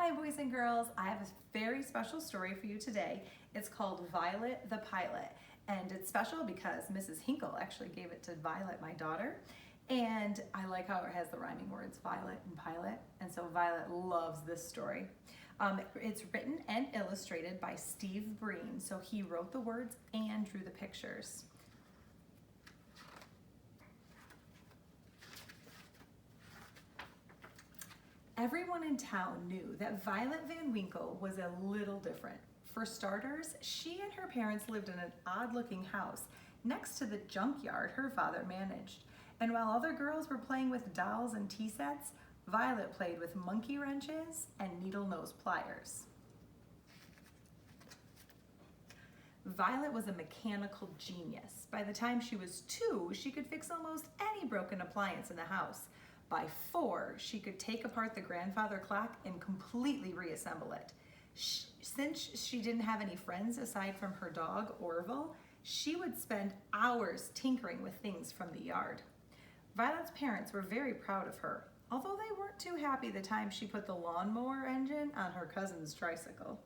Hi boys and girls, I have a very special story for you today. It's called Violet the Pilot, and it's special because Mrs. Hinkle actually gave it to Violet, my daughter, and I like how it has the rhyming words Violet and Pilot, and so Violet loves this story. It's written and illustrated by Steve Breen, so he wrote the words and drew the pictures. Everyone in town knew that Violet Van Winkle was a little different. For starters, she and her parents lived in an odd-looking house next to the junkyard her father managed. And while other girls were playing with dolls and tea sets, Violet played with monkey wrenches and needle-nose pliers. Violet was a mechanical genius. By the time she was 2, she could fix almost any broken appliance in the house. By 4, she could take apart the grandfather clock and completely reassemble it. Since she didn't have any friends aside from her dog, Orville, she would spend hours tinkering with things from the yard. Violet's parents were very proud of her, although they weren't too happy the time she put the lawnmower engine on her cousin's tricycle.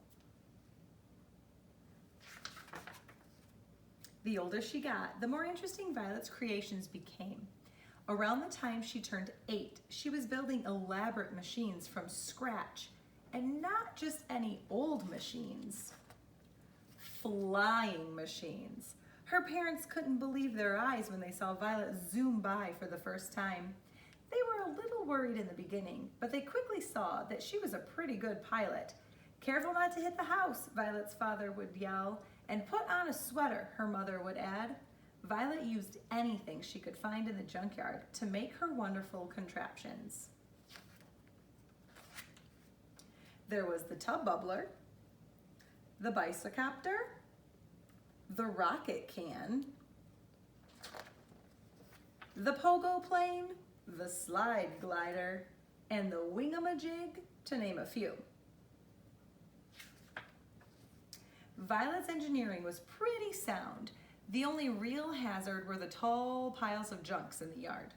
The older she got, the more interesting Violet's creations became. Around the time she turned 8, she was building elaborate machines from scratch, and not just any old machines, flying machines. Her parents couldn't believe their eyes when they saw Violet zoom by for the first time. They were a little worried in the beginning, but they quickly saw that she was a pretty good pilot. "Careful not to hit the house," Violet's father would yell, and "put on a sweater," her mother would add. Violet used anything she could find in the junkyard to make her wonderful contraptions. There was the tub bubbler, the bicycopter, the rocket can, the pogo plane, the slide glider, and the wingamajig, to name a few. Violet's engineering was pretty sound. The only real hazard were the tall piles of junks in the yard.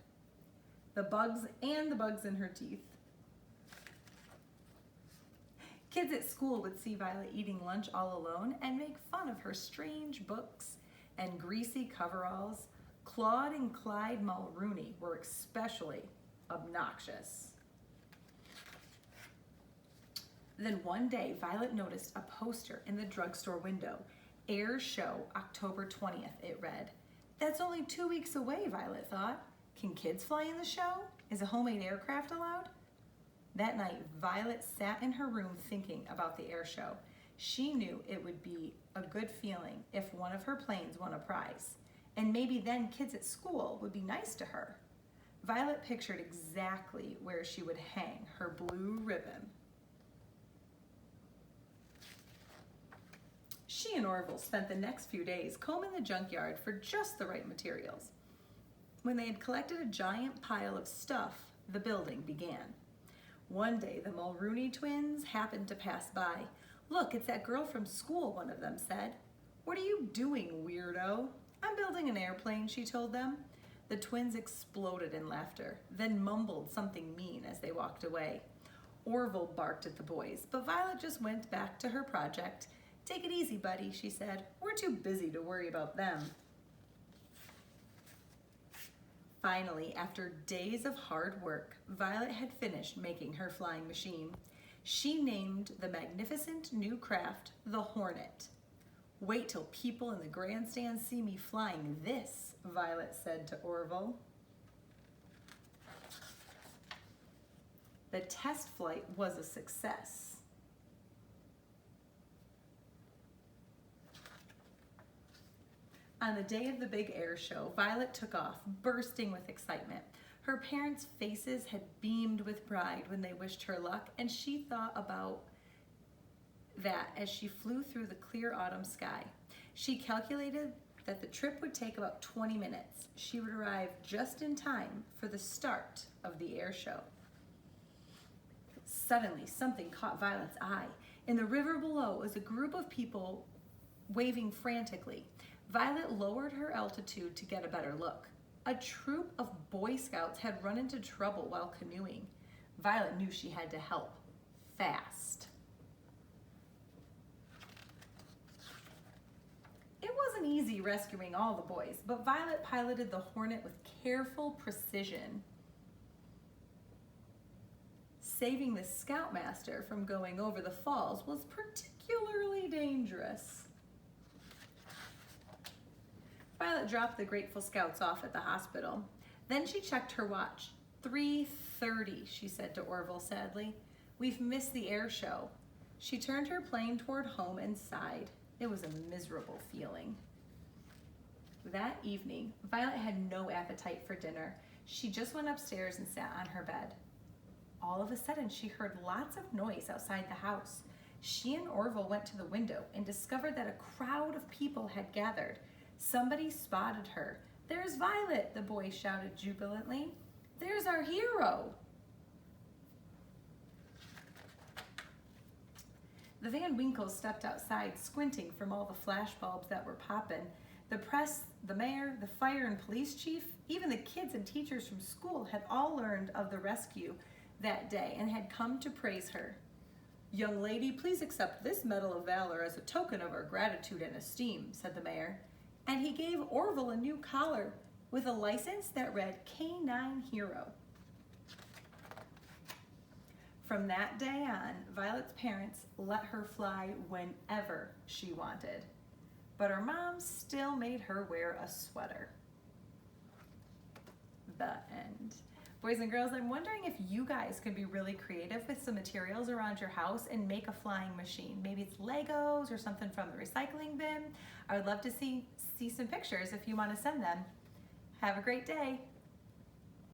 The bugs in her teeth. Kids at school would see Violet eating lunch all alone and make fun of her strange books and greasy coveralls. Claude and Clyde Mulrooney were especially obnoxious. Then one day, Violet noticed a poster in the drugstore window. Air Show, October 20th, it read. That's only 2 weeks away, Violet thought. Can kids fly in the show? Is a homemade aircraft allowed? That night, Violet sat in her room thinking about the air show. She knew it would be a good feeling if one of her planes won a prize, and maybe then kids at school would be nice to her. Violet pictured exactly where she would hang her blue ribbon. She and Orville spent the next few days combing the junkyard for just the right materials. When they had collected a giant pile of stuff, the building began. One day, the Mulrooney twins happened to pass by. "Look, it's that girl from school," one of them said. "What are you doing, weirdo?" "I'm building an airplane," she told them. The twins exploded in laughter, then mumbled something mean as they walked away. Orville barked at the boys, but Violet just went back to her project. "Take it easy, buddy," she said. "We're too busy to worry about them." Finally, after days of hard work, Violet had finished making her flying machine. She named the magnificent new craft the Hornet. "Wait till people in the grandstand see me flying this," Violet said to Orville. The test flight was a success. On the day of the big air show, Violet took off, bursting with excitement. Her parents' faces had beamed with pride when they wished her luck, and she thought about that as she flew through the clear autumn sky. She calculated that the trip would take about 20 minutes. She would arrive just in time for the start of the air show. Suddenly, something caught Violet's eye. In the river below was a group of people waving frantically. Violet lowered her altitude to get a better look. A troop of Boy Scouts had run into trouble while canoeing. Violet knew she had to help. fast. It wasn't easy rescuing all the boys, but Violet piloted the Hornet with careful precision. Saving the Scoutmaster from going over the falls was particularly dangerous. Violet dropped the grateful Scouts off at the hospital. Then she checked her watch. 3:30, she said to Orville sadly. We've missed the air show. She turned her plane toward home and sighed. It was a miserable feeling. That evening, Violet had no appetite for dinner. She just went upstairs and sat on her bed. All of a sudden, she heard lots of noise outside the house. She and Orville went to the window and discovered that a crowd of people had gathered. Somebody spotted her. There's Violet, the boy shouted jubilantly. There's our hero. The Van Winkles stepped outside, squinting from all the flash bulbs that were popping. The press, the mayor, the fire and police chief, even the kids and teachers from school had all learned of the rescue that day and had come to praise her. Young lady, please accept this Medal of Valor as a token of our gratitude and esteem, said the mayor. And he gave Orville a new collar with a license that read K9 Hero. From that day on, Violet's parents let her fly whenever she wanted, but her mom still made her wear a sweater. The end. Boys and girls, I'm wondering if you guys could be really creative with some materials around your house and make a flying machine. Maybe it's Legos or something from the recycling bin. I would love to see some pictures if you want to send them. Have a great day.